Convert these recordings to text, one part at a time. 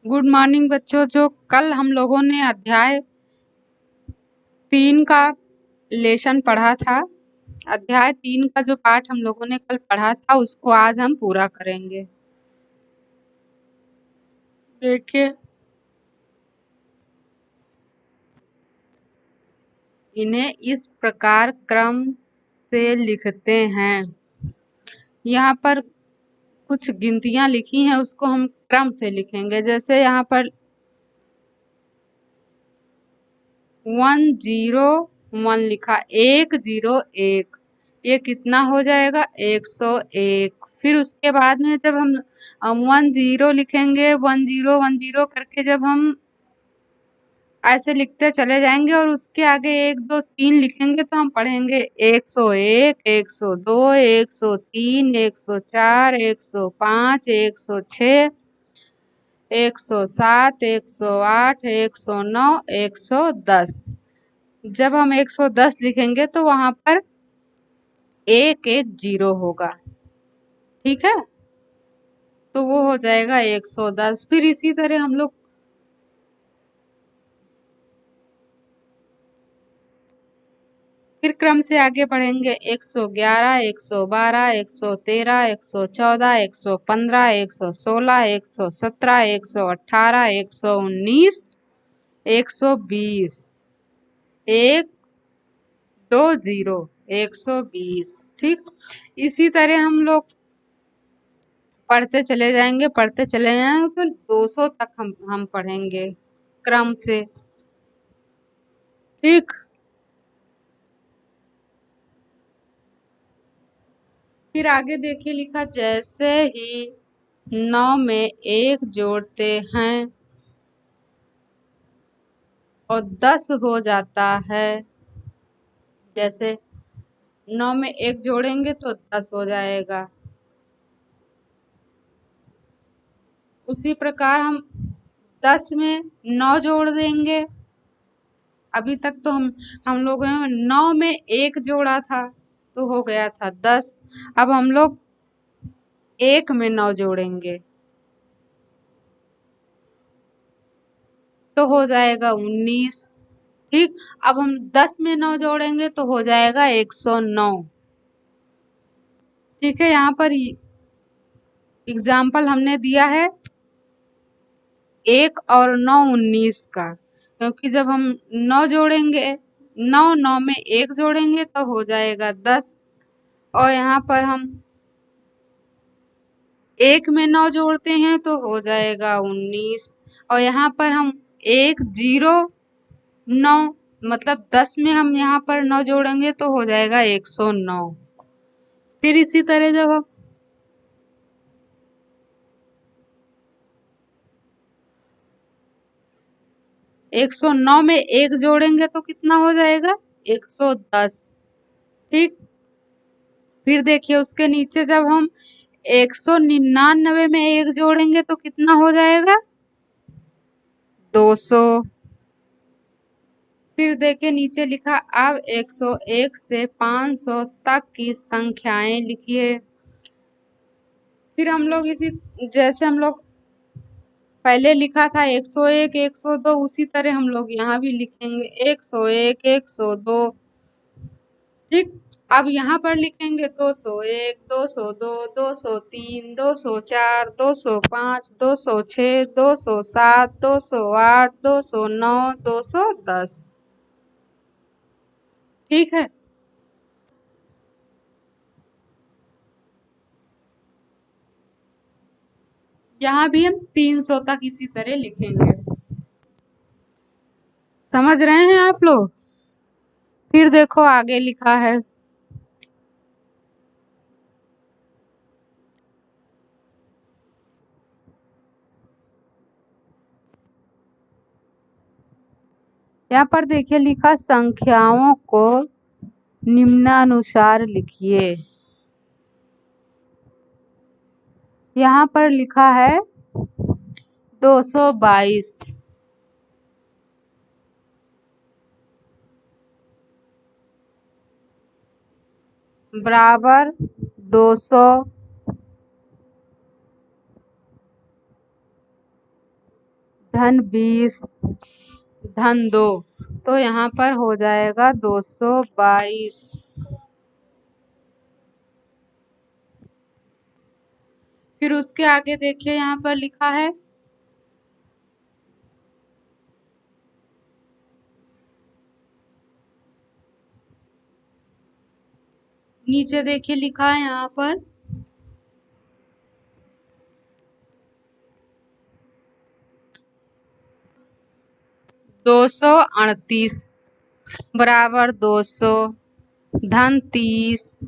Good morning बच्चों। जो कल हम लोगों ने अध्याय 3 का लेसन पढ़ा था, अध्याय 3 का जो पाठ हम लोगों ने कल पढ़ा था उसको आज हम पूरा करेंगे। देखिए, इन्हें इस प्रकार क्रम से लिखते हैं। यहाँ पर कुछ गिनतियां लिखी हैं, उसको हम क्रम से लिखेंगे। जैसे यहाँ पर 101 लिखा, 101, ये कितना हो जाएगा? 101। फिर उसके बाद में जब हम 10 लिखेंगे, 1010 करके जब हम ऐसे लिखते चले जाएंगे और उसके आगे 1 2 3 लिखेंगे तो हम पढ़ेंगे 101, 102, 103, 104, 105, 106, 107, 108, 109, 110। जब हम 110 लिखेंगे तो वहां पर 110 होगा। ठीक है, तो वो हो जाएगा 110। फिर इसी तरह हम लोग फिर क्रम से आगे बढ़ेंगे। 111, 112, 113, 114, 115, 116, 117, 118, 119, 120, 120, 120। ठीक, इसी तरह हम लोग पढ़ते चले जाएंगे तो 200 तक हम पढ़ेंगे क्रम से। ठीक, फिर आगे देखिए लिखा, जैसे ही 9 में 1 जोड़ते हैं और 10 हो जाता है। जैसे 9 में 1 जोड़ेंगे तो 10 हो जाएगा। उसी प्रकार हम 10 में 9 जोड़ देंगे। अभी तक तो हम लोगों ने 9 में 1 जोड़ा था तो हो गया था 10। अब हम लोग 1 में 9 जोड़ेंगे तो हो जाएगा 19। ठीक, अब हम 10 में 9 जोड़ेंगे तो हो जाएगा 109। ठीक है, यहाँ पर एग्जाम्पल हमने दिया है 1 और 9 19 का, क्योंकि जब हम 9 जोड़ेंगे, 9 में 1 जोड़ेंगे तो हो जाएगा 10। और यहाँ पर हम 1 में 9 जोड़ते हैं तो हो जाएगा 19। और यहाँ पर हम 109 मतलब 10 में हम यहाँ पर 9 जोड़ेंगे तो हो जाएगा 109। फिर इसी तरह जब हम 109 में 1 जोड़ेंगे तो कितना हो जाएगा? 110। ठीक, फिर देखिए उसके नीचे जब हम 199 में 1 जोड़ेंगे तो कितना हो जाएगा? 200। फिर देखिए नीचे लिखा, अब 101 से 500 तक की संख्याएं लिखिए। फिर हम लोग इसी जैसे हम लोग पहले लिखा था 101, 102, उसी तरह हम लोग यहाँ भी लिखेंगे 101, 102। ठीक, अब यहाँ पर लिखेंगे 201, 202, 203, 204, 205, 206, 207, 208, 209, 210। ठीक है, यहाँ भी हम 300 तक इसी तरह लिखेंगे। समझ रहे हैं आप लोग? फिर देखो आगे लिखा है, यहाँ पर देखिए लिखा, संख्याओं को निम्नानुसार लिखिए। यहाँ पर लिखा है 222, बराबर 200, धन 20 धन 2, तो यहाँ पर हो जाएगा 222। फिर उसके आगे देखिए यहाँ पर लिखा है नीचे देखिए लिखा है यहाँ पर 238 बराबर 200 धन 30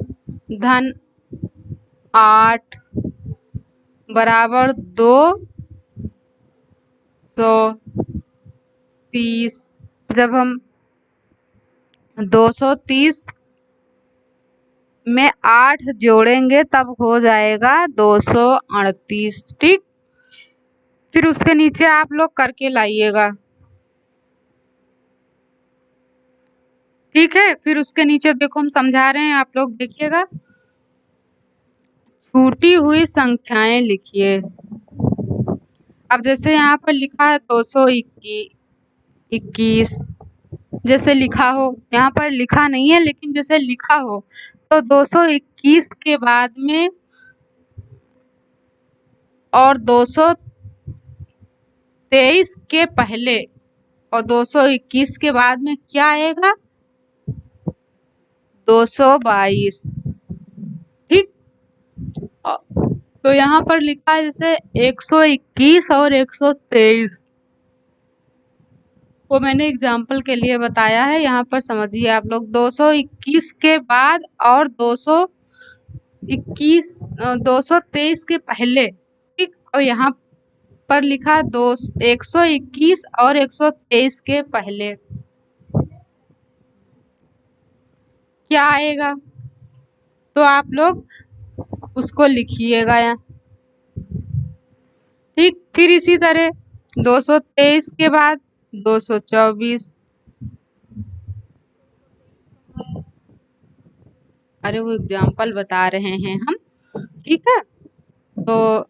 धन 8 बराबर 230। जब हम 230 में 8 जोड़ेंगे तब हो जाएगा 238। ठीक, फिर उसके नीचे आप लोग करके लाइएगा। ठीक है, फिर उसके नीचे देखो हम समझा रहे हैं, आप लोग देखिएगा। छूटी हुई संख्याएं लिखिए। अब जैसे यहाँ पर लिखा है 221, जैसे लिखा हो, यहाँ पर लिखा नहीं है लेकिन जैसे लिखा हो, तो 221 के बाद में और 223 के पहले और 221 के बाद में क्या आएगा? 222। ठीक, तो यहाँ पर लिखा है जैसे 121 और 123, वो मैंने एग्जाम्पल के लिए बताया है। यहाँ पर समझिए आप लोग, 221 के बाद और 223 के पहले। ठीक, और यहाँ पर लिखा 121 और 123 के पहले क्या आएगा, तो आप लोग उसको लिखिएगा यहाँ। ठीक, फिर इसी तरह 223 के बाद 224, अरे वो एग्जाम्पल बता रहे हैं हम। ठीक है, तो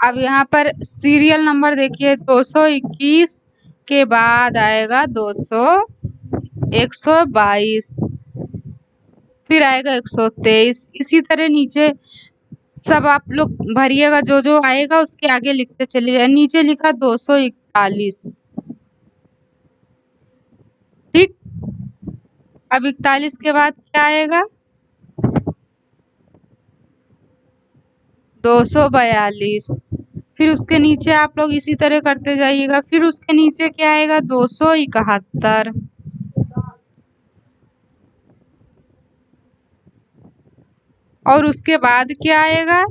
अब यहाँ पर सीरियल नंबर देखिए, 221 के बाद आएगा 122, फिर आएगा 123। इसी तरह नीचे सब आप लोग भरिएगा, जो जो आएगा उसके आगे लिखते चलिए। नीचे लिखा 241। ठीक, अब 41 के बाद क्या आएगा? 242। फिर उसके नीचे आप लोग इसी तरह करते जाइएगा। फिर उसके नीचे क्या आएगा? 271। और उसके बाद क्या आएगा?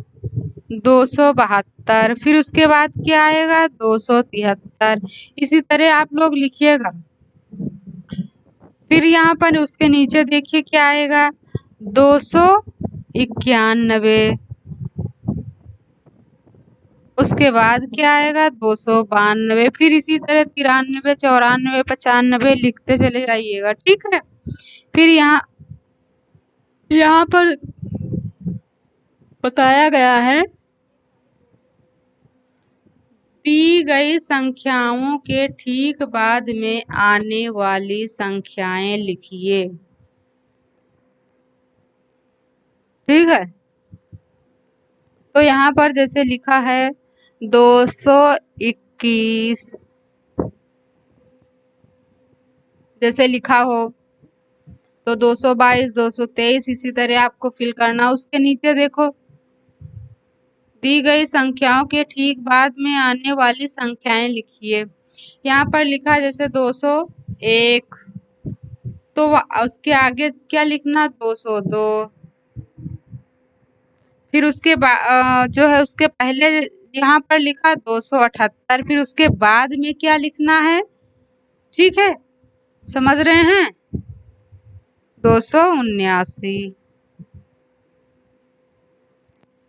272। फिर उसके बाद क्या आएगा? 273। इसी तरह आप लोग लिखिएगा। फिर यहाँ पर उसके नीचे देखिए क्या आएगा? 291। उसके बाद क्या आएगा? 292। फिर इसी तरह 93, 94, 95 लिखते चले जाइएगा। ठीक है, फिर यहाँ पर बताया गया है, दी गई संख्याओं के ठीक बाद में आने वाली संख्याएं लिखिए। ठीक है, तो यहाँ पर जैसे लिखा है 221, जैसे लिखा हो, तो 222, 223 इसी तरह आपको फिल करना। उसके नीचे देखो, दी गई संख्याओं के ठीक बाद में आने वाली संख्याएं लिखिए। यहाँ पर लिखा है जैसे 201, तो उसके आगे क्या लिखना? 202। फिर उसके बाद जो है उसके पहले यहाँ पर लिखा 278। फिर उसके बाद में क्या लिखना है? ठीक है, समझ रहे हैं? 279।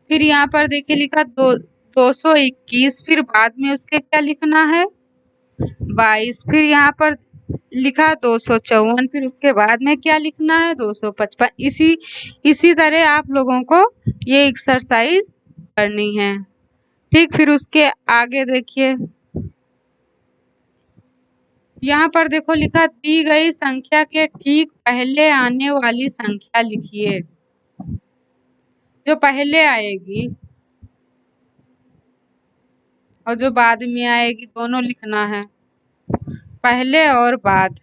फिर यहाँ पर देखिए लिखा 221। फिर बाद में उसके क्या लिखना है? 22। फिर यहाँ पर लिखा 254। फिर उसके बाद में क्या लिखना है? 255। इसी तरह आप लोगों को ये एक्सरसाइज करनी है। ठीक, फिर उसके आगे देखिए यहाँ पर देखो लिखा, दी गई संख्या के ठीक पहले आने वाली संख्या लिखिए। जो पहले आएगी और जो बाद में आएगी दोनों लिखना है, पहले और बाद।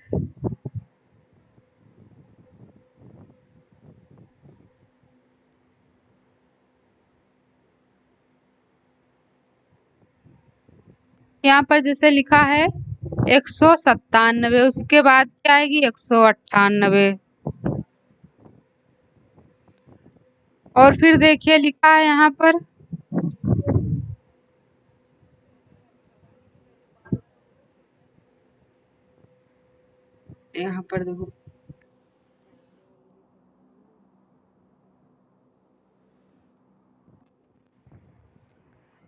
यहाँ पर जैसे लिखा है 197, उसके बाद क्या आएगी 198। और फिर देखिए लिखा है यहाँ पर देखो,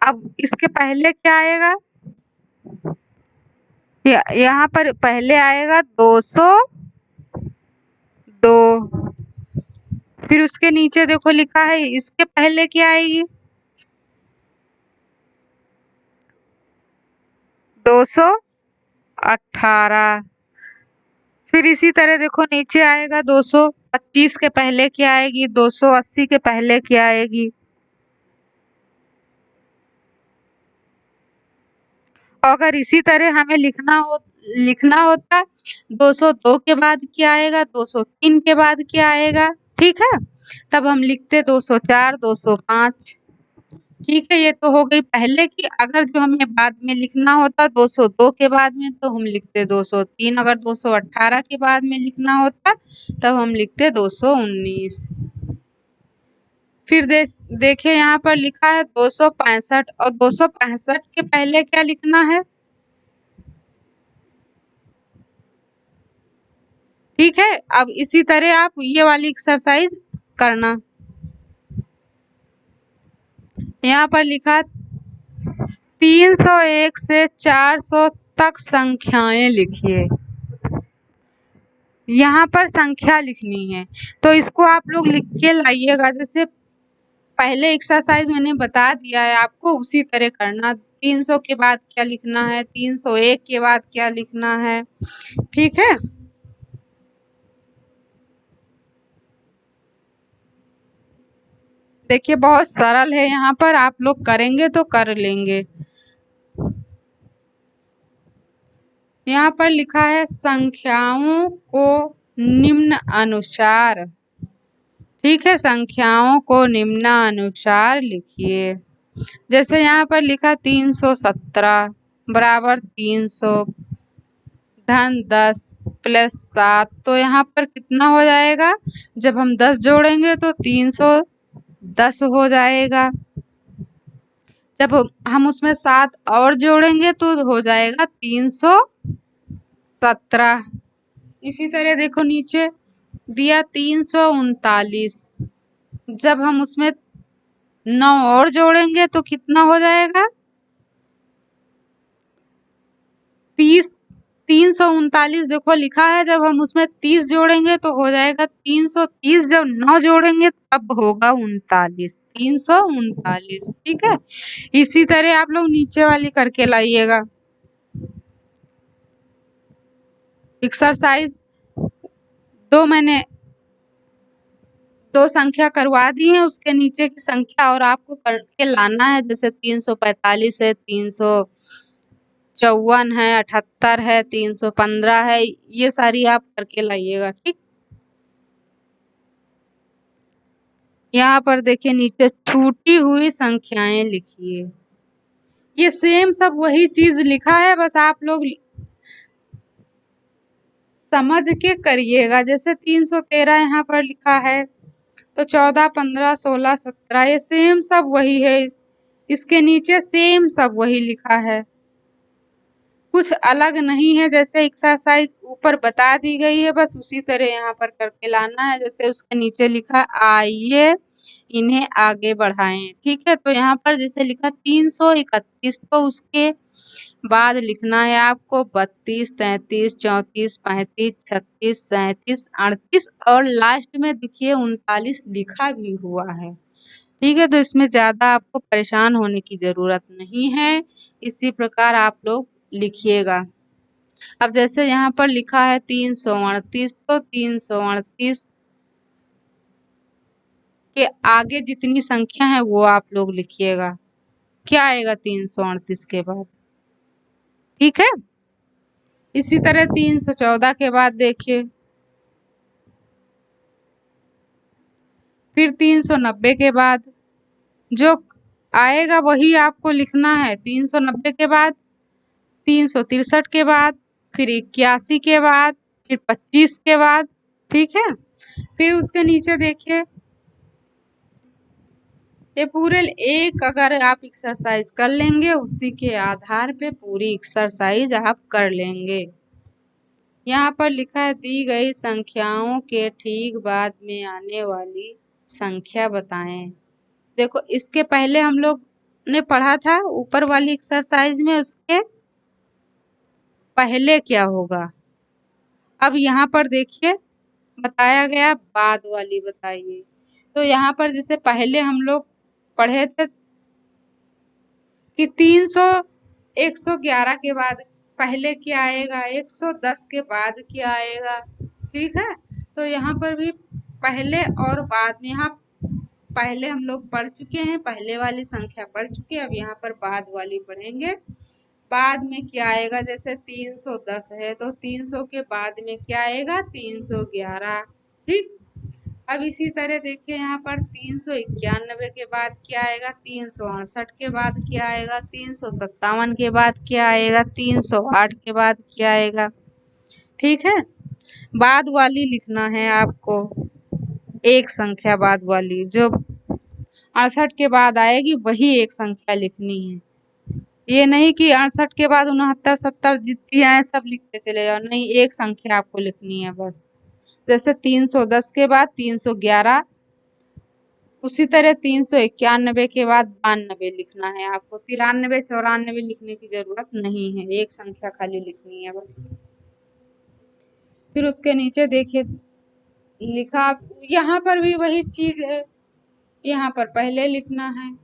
अब इसके पहले क्या आएगा, यहाँ पर पहले आएगा 202। फिर उसके नीचे देखो लिखा है, इसके पहले क्या आएगी 218। फिर इसी तरह देखो नीचे आएगा 225 के पहले क्या आएगी, 280 के पहले क्या आएगी। अगर इसी तरह हमें लिखना होता 202 के बाद क्या आएगा, 203 के बाद क्या आएगा, ठीक है। तब हम लिखते 204, 205। ठीक है, ये तो हो गई पहले की। अगर जो हमें बाद में लिखना होता 202 के बाद में, तो हम लिखते 203। अगर 218 के बाद में लिखना होता तब हम लिखते 219। फिर देखिए यहाँ पर लिखा है 265, और 265 के पहले क्या लिखना है, ठीक है। अब इसी तरह आप ये वाली एक्सरसाइज करना। यहाँ पर लिखा 301 से 400 तक संख्याएं लिखिए। यहाँ पर संख्या लिखनी है, तो इसको आप लोग लिख के लाइएगा। जैसे पहले एक्सरसाइज मैंने बता दिया है आपको, उसी तरह करना। 300 के बाद क्या लिखना है, 301 के बाद क्या लिखना है, ठीक है। देखिए बहुत सरल है, यहाँ पर आप लोग करेंगे तो कर लेंगे। यहाँ पर लिखा है संख्याओं को निम्न अनुसार, ठीक है, संख्याओं को निम्नानुसार लिखिए। जैसे यहाँ पर लिखा 317 बराबर 300 धन 10 प्लस 7, तो यहाँ पर कितना हो जाएगा, जब हम 10 जोड़ेंगे तो 310 हो जाएगा। जब हम उसमें 7 और जोड़ेंगे तो हो जाएगा 317। इसी तरह देखो नीचे दिया 339, जब हम उसमें 9 और जोड़ेंगे तो कितना हो जाएगा 30। 339 देखो लिखा है, जब हम उसमें 30 जोड़ेंगे तो हो जाएगा 330। जब 9 जोड़ेंगे तब होगा 39, 339, ठीक है। इसी तरह आप लोग नीचे वाली करके लाइएगा। एक्सरसाइज मैंने 2 संख्या करवा दी है, उसके नीचे की संख्या और आपको करके लाना है। जैसे 345 है, 354 है, 78 है, 315 है, ये सारी आप करके लाइएगा, ठीक। यहाँ पर देखिए नीचे छूटी हुई संख्याएं लिखिए। ये सेम सब वही चीज लिखा है, बस आप लोग समझ के करिएगा। जैसे 313 यहाँ पर लिखा है, तो 14, 15, 16, 17 ये सेम सब वही है। इसके नीचे सेम सब वही लिखा है, कुछ अलग नहीं है। जैसे एक्सरसाइज ऊपर बता दी गई है, बस उसी तरह यहाँ पर करके लाना है। जैसे उसके नीचे लिखा आइए इन्हें आगे बढ़ाएं, ठीक है। तो यहाँ पर जैसे लिखा 331, तो उसके बाद लिखना है आपको 32, 33, 34, 35, 36, 37, 38 और लास्ट में देखिए 39 लिखा भी हुआ है, ठीक है। तो इसमें ज्यादा आपको परेशान होने की जरूरत नहीं है, इसी प्रकार आप लोग लिखिएगा। अब जैसे यहाँ पर लिखा है 338, तो 338 के आगे जितनी संख्या है वो आप लोग लिखिएगा। क्या आएगा 338 के बाद? ठीक है। इसी तरह 314 के बाद देखिए, फिर 390 के बाद जो आएगा वही आपको लिखना है। 390 के बाद 363 के बाद, फिर 81 के बाद, फिर 25 के बाद। ठीक है। फिर उसके नीचे देखिए, ये पूरे एक अगर आप एक्सरसाइज कर लेंगे, उसी के आधार पे पूरी एक्सरसाइज आप कर लेंगे। यहाँ पर लिखा है दी गई संख्याओं के ठीक बाद में आने वाली संख्या बताएं। देखो, इसके पहले हम लोग ने पढ़ा था ऊपर वाली एक्सरसाइज में, उसके पहले क्या होगा। अब यहाँ पर देखिए बताया गया बाद वाली बताइए। तो यहाँ पर जैसे पहले हम लोग पढ़े थे कि 111 के बाद पहले क्या आएगा, 110 के बाद क्या आएगा। ठीक है। तो यहाँ पर भी पहले और बाद में, यहाँ पहले हम लोग पढ़ चुके हैं, पहले वाली संख्या पढ़ चुके हैं, अब यहाँ पर बाद वाली पढ़ेंगे। बाद में क्या आएगा, जैसे 310 है तो 300 के बाद में क्या आएगा, 311। ठीक। अब इसी तरह देखिए यहाँ पर 391 के बाद क्या आएगा, 368 के बाद क्या आएगा, 357 के बाद क्या आएगा, 308 के बाद क्या आएगा। ठीक है। बाद वाली लिखना है आपको, एक संख्या बाद वाली जो 68 के बाद आएगी वही एक संख्या लिखनी है। ये नहीं कि 68 के बाद 69, 70 जितनी आए सब लिखते चले जाओ, नहीं, एक संख्या आपको लिखनी है बस। जैसे 310 के बाद 311, उसी तरह 391 के बाद 92 लिखना है आपको। 93, 94 लिखने की जरूरत नहीं है, एक संख्या खाली लिखनी है बस। फिर उसके नीचे देखिए लिखा, यहाँ पर भी वही चीज है, यहाँ पर पहले लिखना है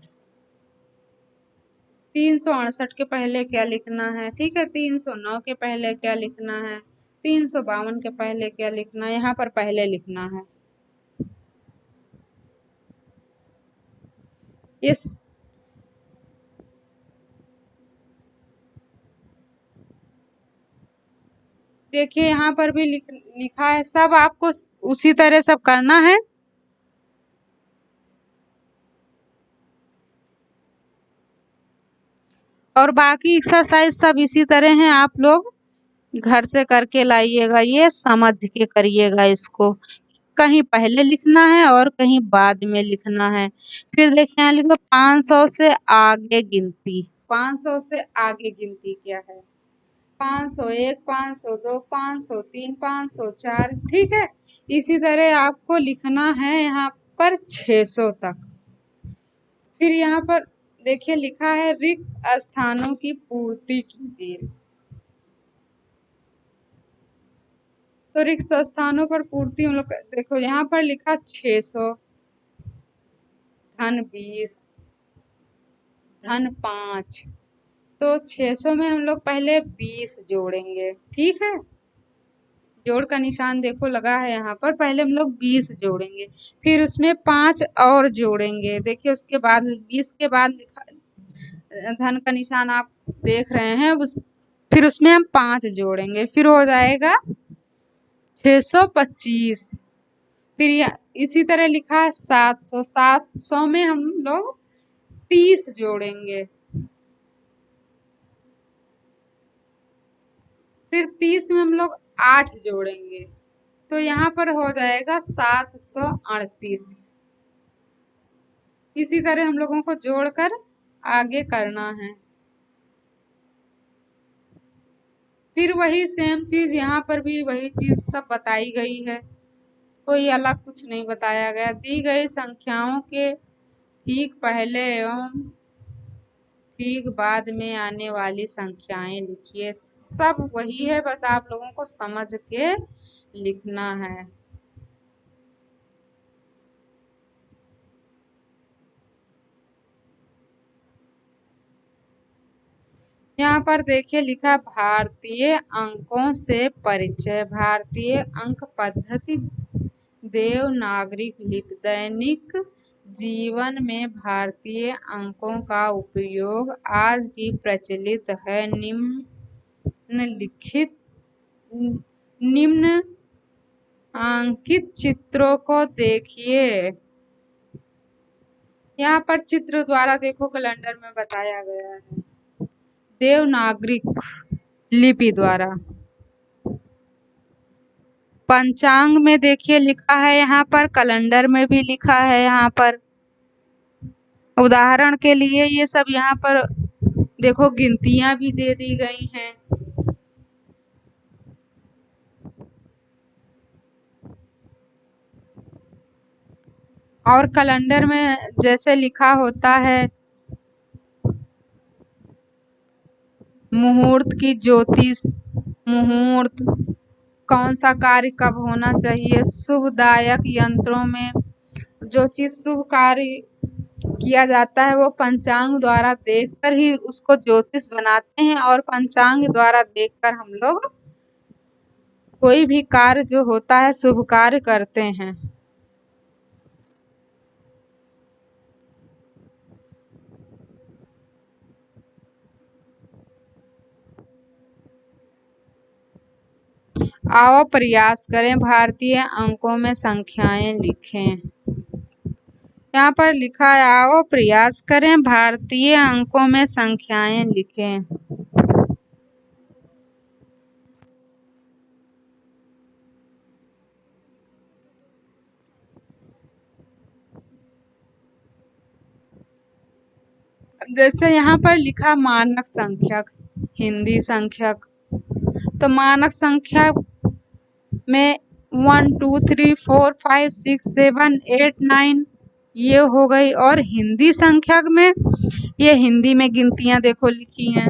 368 के पहले क्या लिखना है। ठीक है। 309 के पहले क्या लिखना है, 352 के पहले क्या लिखना है, यहाँ पर पहले लिखना है। इस देखिए यहाँ पर भी लिखा है, सब आपको उसी तरह सब करना है। और बाकी एक्सरसाइज सब इसी तरह हैं, आप लोग घर से करके लाइएगा, ये समझ के करिएगा इसको। कहीं पहले लिखना है और कहीं बाद में लिखना है। फिर देखिए यहाँ लिखो 500 से आगे गिनती। 500 से आगे गिनती क्या है, 501, 502, 503, 504। ठीक है। इसी तरह आपको लिखना है यहाँ पर 600 तक। फिर यहाँ पर देखिए लिखा है रिक्त स्थानों की पूर्ति कीजिए। तो रिक्त स्थानों पर पूर्ति हम लोग देखो, यहाँ पर लिखा 600, धन 20, धन 5। तो 600 में हम लोग पहले 20 जोड़ेंगे। ठीक है। जोड़ का निशान देखो लगा है यहाँ पर, पहले हम लोग 20 जोड़ेंगे, फिर उसमें 5 और जोड़ेंगे। देखिए उसके बाद 20 के बाद लिखा धन का निशान आप देख रहे हैं, फिर उसमें हम 5 जोड़ेंगे, फिर हो जाएगा 625। फिर इसी तरह लिखा है 700, 700 में हम लोग 30 जोड़ेंगे, फिर 30 में हम लोग 8 जोड़ेंगे, तो यहाँ पर हो जाएगा 738। इसी तरह हम लोगों को जोड़कर आगे करना है। फिर वही सेम चीज यहाँ पर भी वही चीज सब बताई गई है, कोई अलग कुछ नहीं बताया गया। दी गई संख्याओं के ठीक पहले एवं ठीक बाद में आने वाली संख्याएं लिखिए। सब वही है, बस आप लोगों को समझ के लिखना है। यहाँ पर देखिए लिखा है भारतीय अंकों से परिचय। भारतीय अंक पद्धति देवनागरी लिपि। दैनिक जीवन में भारतीय अंकों का उपयोग आज भी प्रचलित है। निम्नलिखित निम्नांकित चित्रों को देखिए। यहाँ पर चित्र द्वारा देखो कैलेंडर में बताया गया है देवनागरी लिपि द्वारा। पंचांग में देखिए लिखा है, यहाँ पर कैलेंडर में भी लिखा है। यहाँ पर उदाहरण के लिए ये सब यहाँ पर देखो गिनतियां भी दे दी गई हैं। और कैलेंडर में जैसे लिखा होता है मुहूर्त की ज्योतिष, मुहूर्त कौन सा कार्य कब होना चाहिए, शुभदायक यंत्रों में जो चीज शुभ कार्य किया जाता है वो पंचांग द्वारा देखकर ही उसको ज्योतिष बनाते हैं। और पंचांग द्वारा देखकर हम लोग कोई भी कार्य जो होता है शुभ कार्य करते हैं। आओ प्रयास करें, भारतीय अंकों में संख्याएं लिखें। यहाँ पर लिखा है आओ प्रयास करें, भारतीय अंकों में संख्याएं लिखें। जैसे यहाँ पर लिखा मानक संख्यक, हिंदी संख्यक, तो मानक संख्यक में 1 2 3 4 5 6 7 8 9 ये हो गई। और हिंदी संख्यक में ये हिंदी में गिनतियां देखो लिखी हैं।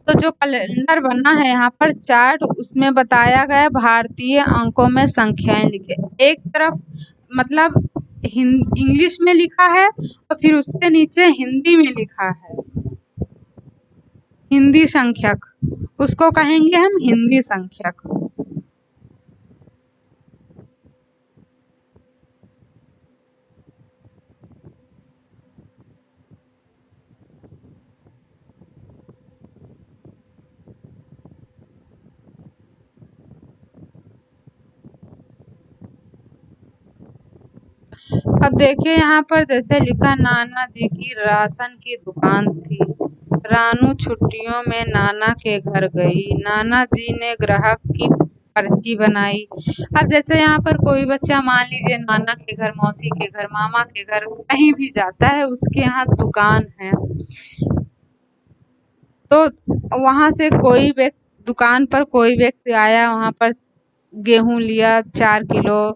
तो जो कैलेंडर बना है यहाँ पर चार्ट, उसमें बताया गया भारतीय अंकों में संख्याएं लिखे। एक तरफ मतलब इंग्लिश में लिखा है और फिर उसके नीचे हिंदी में लिखा है हिंदी संख्यक, उसको कहेंगे हम हिंदी संख्यक। अब देखिए यहाँ पर जैसे लिखा नाना जी की राशन की दुकान थी। रानू छुट्टियों में नाना के घर गई। नाना जी ने ग्राहक की पर्ची बनाई। अब जैसे यहाँ पर कोई बच्चा मान लीजिए नाना के घर, मौसी के घर, मामा के घर कहीं भी जाता है, उसके यहाँ दुकान है, तो वहां से कोई व्यक्ति दुकान पर कोई व्यक्ति आया, वहां पर गेहूं लिया 4 किलो,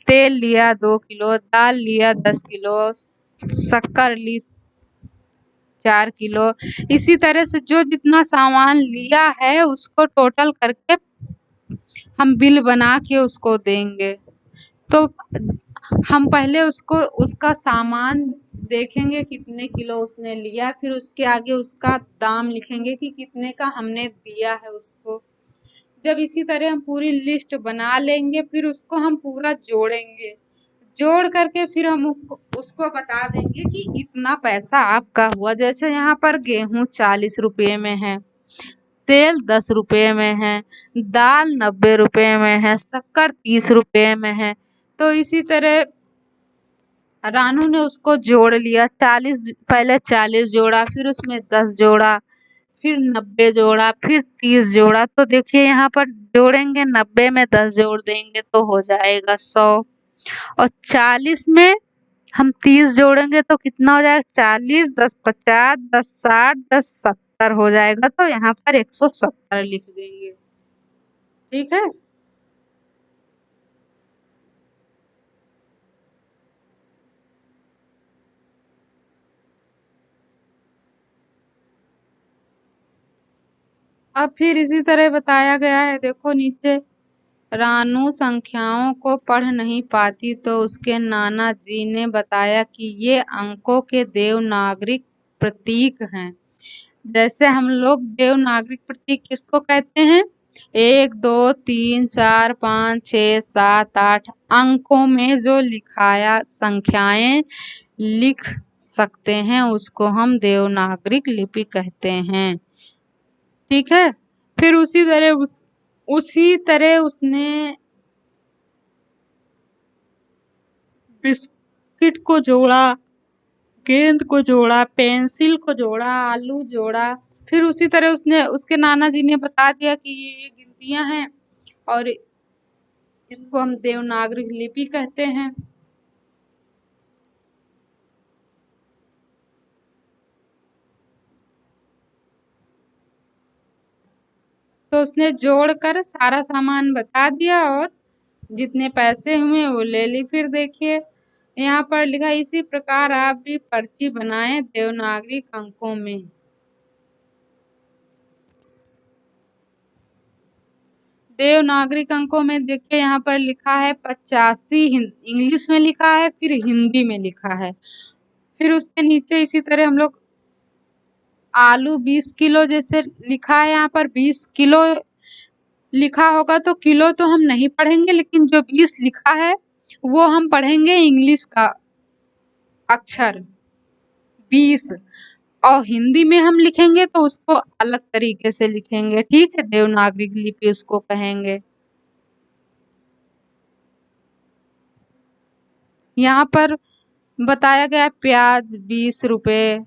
तेल लिया 2 किलो, दाल लिया 10 किलो, शक्कर ली 4 किलो। इसी तरह से जो जितना सामान लिया है उसको टोटल करके हम बिल बना के उसको देंगे। तो हम पहले उसको उसका सामान देखेंगे कितने किलो उसने लिया, फिर उसके आगे उसका दाम लिखेंगे कि कितने का हमने दिया है उसको। जब इसी तरह हम पूरी लिस्ट बना लेंगे, फिर उसको हम पूरा जोड़ेंगे, जोड़ करके फिर हम उसको बता देंगे कि इतना पैसा आपका हुआ। जैसे यहाँ पर गेहूं 40 रुपये में है, तेल 10 रुपये में है, दाल 90 रुपये में है, शक्कर 30 रुपये में है। तो इसी तरह रानू ने उसको जोड़ लिया। 40 पहले 40 जोड़ा, फिर उसमें 10 जोड़ा, फिर 90 जोड़ा, फिर 30 जोड़ा। तो देखिए यहाँ पर जोड़ेंगे, 90 में 10 जोड़ देंगे तो हो जाएगा 100। और 40 में हम 30 जोड़ेंगे तो कितना हो जाएगा, 40 10 50 10 60 10 70 हो जाएगा। तो यहाँ पर 170 लिख देंगे। ठीक है। अब फिर इसी तरह बताया गया है, देखो नीचे, रानू संख्याओं को पढ़ नहीं पाती तो उसके नाना जी ने बताया कि ये अंकों के देवनागरी प्रतीक हैं। जैसे हम लोग देवनागरिक प्रतीक किसको कहते हैं? 1 2 3 4 5 6 7 8 अंकों में जो लिखाया संख्याएं लिख सकते हैं उसको हम देवनागरिक लिपि कहते हैं। ठीक है। फिर उसी तरह उसने बिस्किट को जोड़ा, गेंद को जोड़ा, पेंसिल को जोड़ा, आलू जोड़ा। फिर उसी तरह उसने उसके नाना जी ने बता दिया कि ये गिनतियां हैं और इसको हम देवनागरी लिपि कहते हैं। तो उसने जोड़कर सारा सामान बता दिया और जितने पैसे हुए वो ले ली। फिर देखिए यहाँ पर लिखा, इसी प्रकार आप भी पर्ची बनाएं देवनागरी अंकों में। देवनागरिक अंकों में देखिए यहाँ पर लिखा है 85 इंग्लिश में लिखा है, फिर हिंदी में लिखा है। फिर उसके नीचे इसी तरह हम लोग आलू 20 किलो जैसे लिखा है, यहाँ पर 20 किलो लिखा होगा तो किलो तो हम नहीं पढ़ेंगे, लेकिन जो 20 लिखा है वो हम पढ़ेंगे इंग्लिश का अक्षर 20, और हिंदी में हम लिखेंगे तो उसको अलग तरीके से लिखेंगे। ठीक है, देवनागरी लिपि उसको कहेंगे। यहाँ पर बताया गया प्याज 20 रुपए,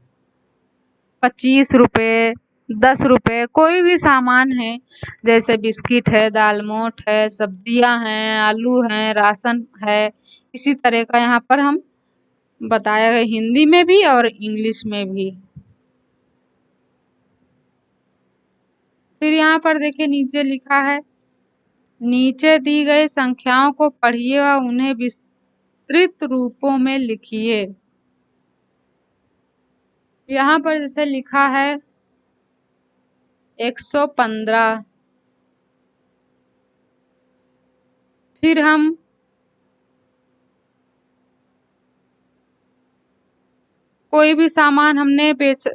25 रुपए, 10 रुपए, कोई भी सामान है जैसे बिस्किट है, दालमोट है, सब्जियां हैं, आलू हैं, राशन है, इसी तरह का यहाँ पर हम बताया गया हिंदी में भी और इंग्लिश में भी। फिर यहाँ पर देखिए नीचे लिखा है, नीचे दी गई संख्याओं को पढ़िए व उन्हें विस्तृत रूपों में लिखिए। यहाँ पर जैसे लिखा है 115, फिर हम कोई भी सामान हमने बेच,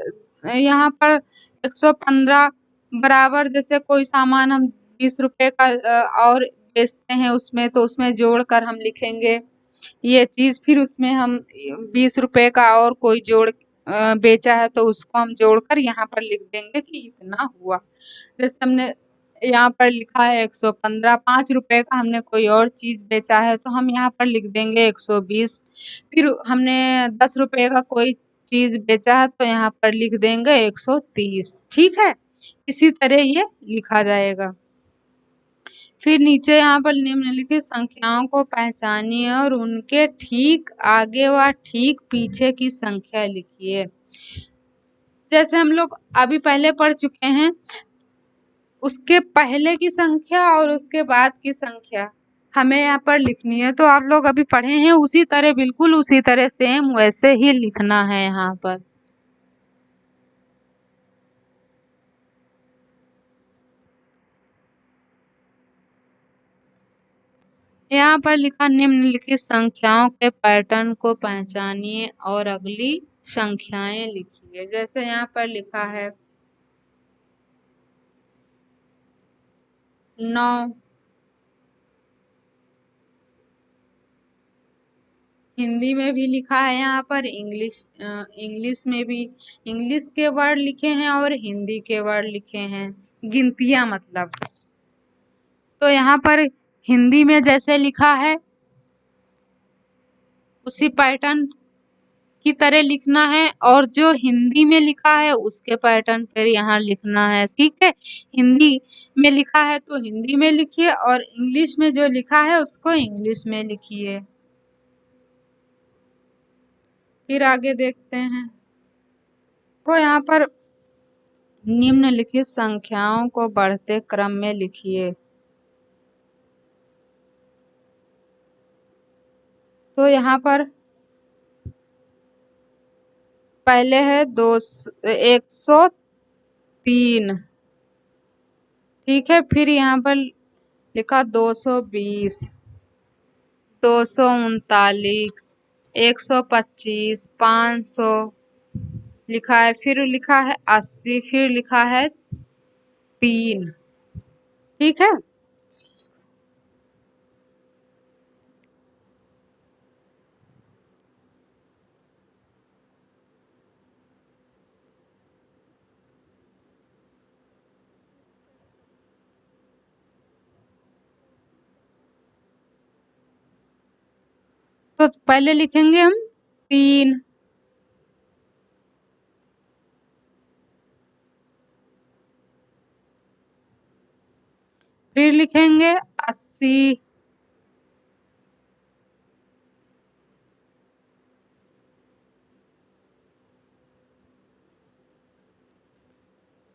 यहाँ पर 115 बराबर जैसे कोई सामान हम 20 रुपए का और बेचते हैं उसमें, तो उसमें जोड़कर हम लिखेंगे ये चीज। फिर उसमें हम 20 रुपए का और कोई बेचा है तो उसको हम जोड़कर यहाँ पर लिख देंगे कि इतना हुआ। जैसे हमने यहाँ पर लिखा है 115, 5 रुपए का हमने कोई और चीज बेचा है तो हम यहाँ पर लिख देंगे 120। फिर हमने 10 रुपए का कोई चीज बेचा है तो यहाँ पर लिख देंगे 130। ठीक है, इसी तरह ये लिखा जाएगा। फिर नीचे यहाँ पर निम्नलिखित संख्याओं को पहचानिए और उनके ठीक आगे व ठीक पीछे की संख्या लिखिए। जैसे हम लोग अभी पहले पढ़ चुके हैं, उसके पहले की संख्या और उसके बाद की संख्या हमें यहाँ पर लिखनी है। तो आप लोग अभी पढ़े हैं उसी तरह, बिल्कुल उसी तरह सेम वैसे ही लिखना है यहाँ पर। यहाँ पर लिखा, निम्नलिखित संख्याओं के पैटर्न को पहचानिए और अगली संख्याएं लिखिए। जैसे यहाँ पर लिखा है 9, हिंदी में भी लिखा है, यहाँ पर इंग्लिश में भी इंग्लिश के वर्ड लिखे हैं और हिंदी के वर्ड लिखे हैं, गिनतियां मतलब। तो यहाँ पर हिंदी में जैसे लिखा है उसी पैटर्न की तरह लिखना है, और जो हिंदी में लिखा है उसके पैटर्न पर यहाँ लिखना है। ठीक है, हिंदी में लिखा है तो हिंदी में लिखिए और इंग्लिश में जो लिखा है उसको इंग्लिश में लिखिए। फिर आगे देखते हैं, तो यहाँ पर निम्नलिखित संख्याओं को बढ़ते क्रम में लिखिए। तो यहाँ पर पहले है 103। ठीक है, फिर यहाँ पर लिखा 220, 239, 125, 500, लिखा है, फिर लिखा है 80, फिर लिखा है 3। ठीक है। तो पहले लिखेंगे हम 3, फिर लिखेंगे 80,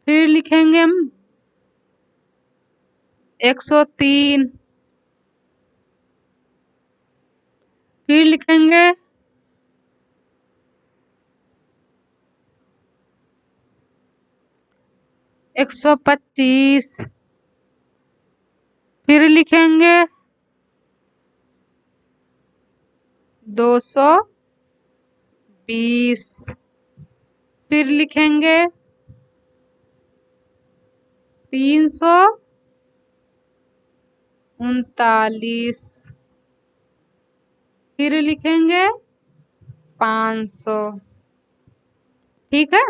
फिर लिखेंगे हम 103, फिर लिखेंगे 125, फिर लिखेंगे 220, फिर लिखेंगे 339, फिर लिखेंगे 500। ठीक है।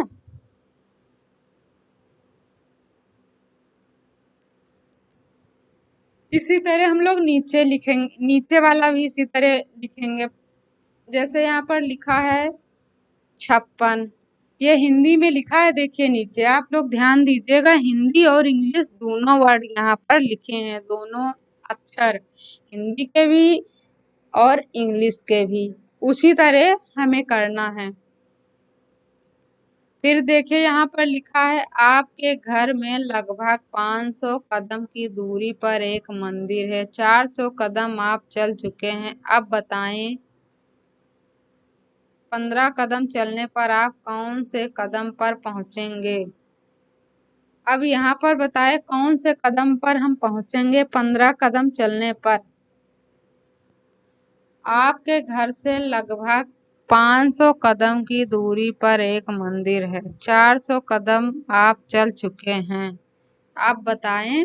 इसी तरह हम लोग नीचे लिखेंगे, नीचे वाला भी इसी तरह लिखेंगे। जैसे यहाँ पर लिखा है 56, ये हिंदी में लिखा है। देखिए नीचे आप लोग ध्यान दीजिएगा, हिंदी और इंग्लिश दोनों वर्ड यहाँ पर लिखे हैं, दोनों अक्षर, हिंदी के भी और इंग्लिश के भी। उसी तरह हमें करना है। फिर देखिए यहाँ पर लिखा है आपके घर में लगभग 500 कदम की दूरी पर एक मंदिर है, 400 कदम आप चल चुके हैं, अब बताएं 15 कदम चलने पर आप कौन से कदम पर पहुंचेंगे। अब यहाँ पर बताएं कौन से कदम पर हम पहुंचेंगे 15 कदम चलने पर। आपके घर से लगभग 500 कदम की दूरी पर एक मंदिर है, 400 कदम आप चल चुके हैं, आप बताएं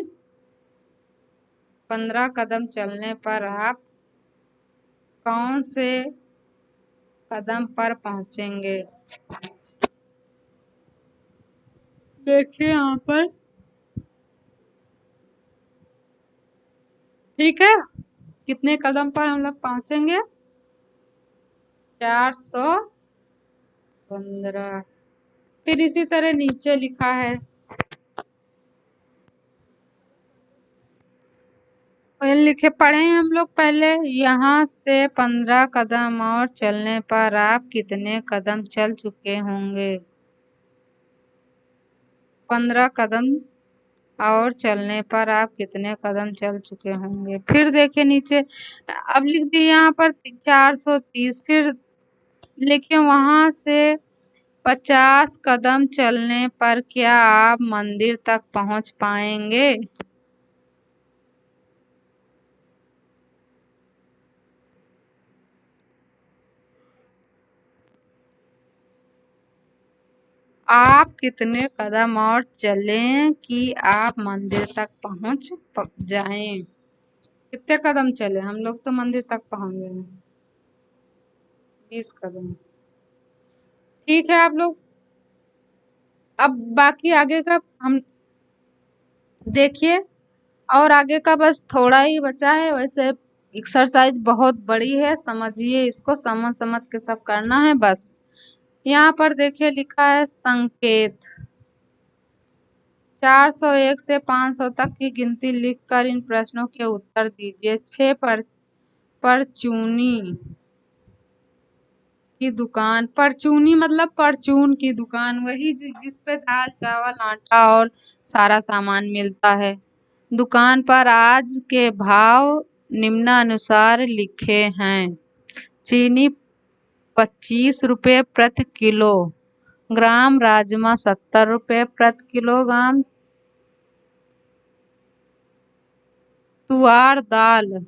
15 कदम चलने पर आप कौन से कदम पर पहुंचेंगे। देखिए यहाँ पर, ठीक है, कितने कदम पर हम लोग पहुंचेंगे, 415। फिर इसी तरह नीचे लिखा है, पहले लिखे पढ़े हैं हम लोग पहले, यहाँ से 15 कदम और चलने पर आप कितने कदम चल चुके होंगे। 15 कदम और चलने पर आप कितने कदम चल चुके होंगे। फिर देखिए नीचे, अब लिख दिए यहाँ पर 430, फिर लिखे वहां से 50 कदम चलने पर क्या आप मंदिर तक पहुंच पाएंगे। आप कितने कदम और चलें कि आप मंदिर तक पहुंच जाएं। कितने कदम चले हम लोग तो मंदिर तक पहुंच गए, 20 कदम। ठीक है आप लोग, अब बाकी आगे का हम देखिए, और आगे का बस थोड़ा ही बचा है। वैसे एक्सरसाइज बहुत बड़ी है, समझिए इसको, समझ समझ के सब करना है बस। यहाँ पर देखिए लिखा है संकेत, 401 से 500 तक की गिनती लिखकर इन प्रश्नों के उत्तर दीजिए। 6 परचूनी की दुकान, परचूनी मतलब परचून की दुकान, वही जिस पे दाल चावल आटा और सारा सामान मिलता है। दुकान पर आज के भाव निम्नानुसार लिखे हैं। चीनी 25 रुपये प्रति किलो ग्राम, राजमा 70 रुपये प्रति किलोग्राम, तुअर दाल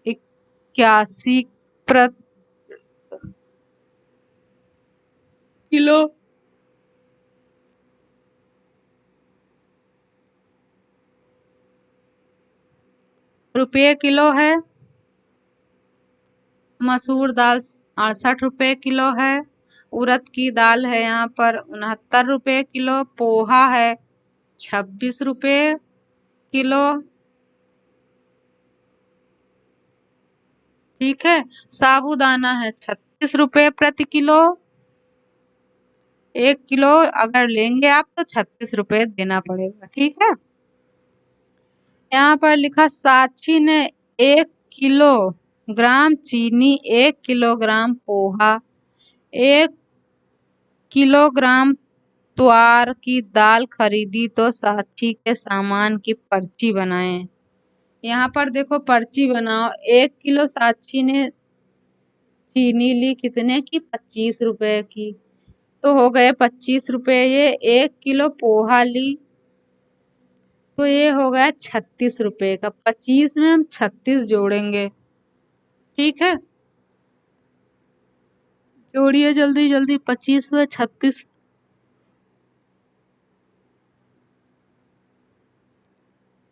81 प्रति किलो रुपये किलो है। मसूर दाल 68 रुपये किलो है। उड़द की दाल है यहाँ पर 69 रुपये किलो। पोहा है 26 रुपये किलो। ठीक है। साबूदाना है 36 रुपये प्रति किलो। 1 किलो अगर लेंगे आप तो 36 रुपये देना पड़ेगा। ठीक है। यहाँ पर लिखा साक्षी ने 1 किलोग्राम चीनी, 1 किलोग्राम पोहा, 1 किलोग्राम ज्वार की दाल खरीदी तो साक्षी के सामान की पर्ची बनाएं। यहाँ पर देखो पर्ची बनाओ। 1 किलो साक्षी ने चीनी ली कितने की? 25 रुपए की, तो हो गए 25 रुपए। ये 1 किलो पोहा ली तो ये हो गया 36 रुपए का। 25 में हम 36 जोड़ेंगे। ठीक है, जोड़िए जल्दी जल्दी 25 में 36।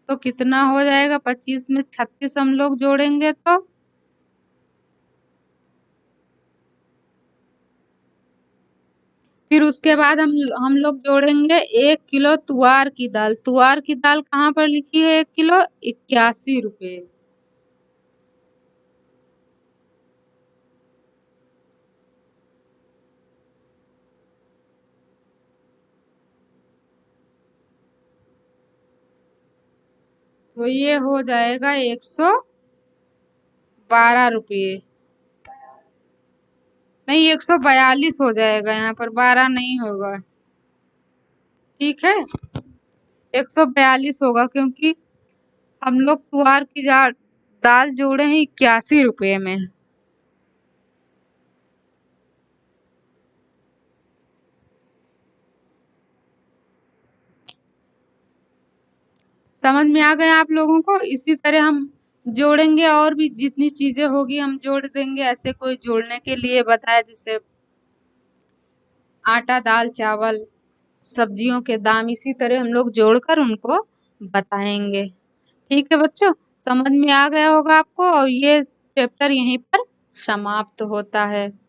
तो कितना हो जाएगा? 25 में 36 हम लोग जोड़ेंगे तो फिर उसके बाद हम लोग जोड़ेंगे 1 किलो तुअर की दाल। तुअर की दाल कहाँ पर लिखी है? 1 किलो 81 रुपए। तो ये हो जाएगा 112 रुपये। नहीं, 142 हो जाएगा। यहाँ पर 12 नहीं होगा। ठीक है, 142 होगा क्योंकि हम लोग तुअर की दाल जोड़े हैं 81 रुपये में। समझ में आ गया आप लोगों को? इसी तरह हम जोड़ेंगे और भी जितनी चीजें होगी हम जोड़ देंगे। ऐसे कोई जोड़ने के लिए बताया, जैसे आटा, दाल, चावल, सब्जियों के दाम, इसी तरह हम लोग जोड़कर उनको बताएंगे। ठीक है बच्चों, समझ में आ गया होगा आपको। और ये चैप्टर यहीं पर समाप्त होता है।